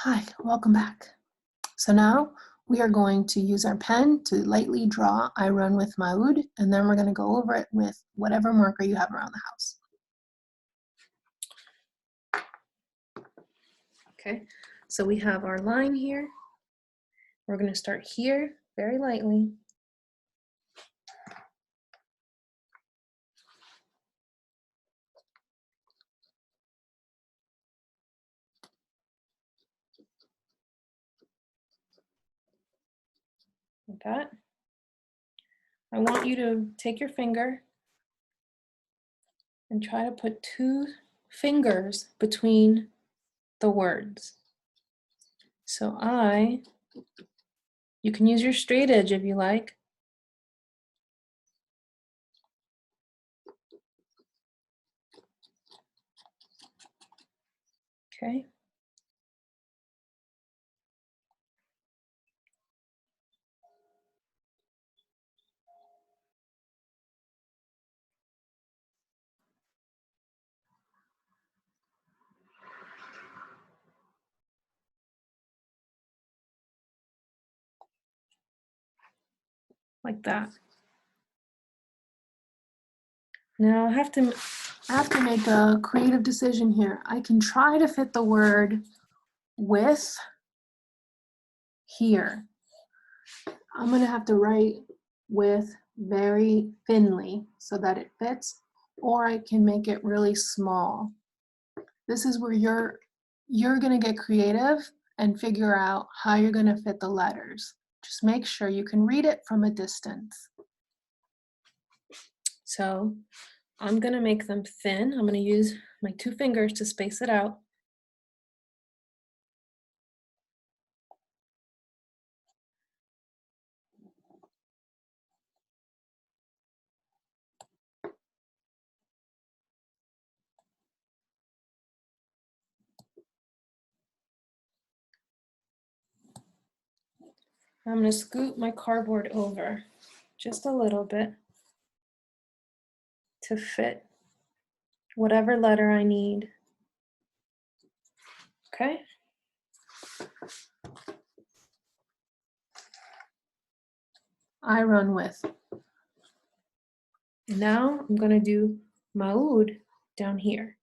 Hi, welcome back. So now we are going to use our pen to lightly draw I run with Maud, and then we're going to go over it with whatever marker you have around the house. Okay, so we have our line here. We're going to start here very lightly. Like that. I want you to take your finger and try to put two fingers between the words. So you can use your straight edge if you like. Okay. Like that. Now I have to make a creative decision here. I can try to fit the word with here. I'm going to have to write with very thinly so that it fits, or I can make it really small. This is where you're going to get creative and figure out how you're going to fit the letters. Just make sure you can read it from a distance. So I'm going to make them thin. I'm going to use my two fingers to space it out. I'm going to scoot my cardboard over just a little bit to fit whatever letter I need. Okay? I run with. Now I'm going to do Maud down here.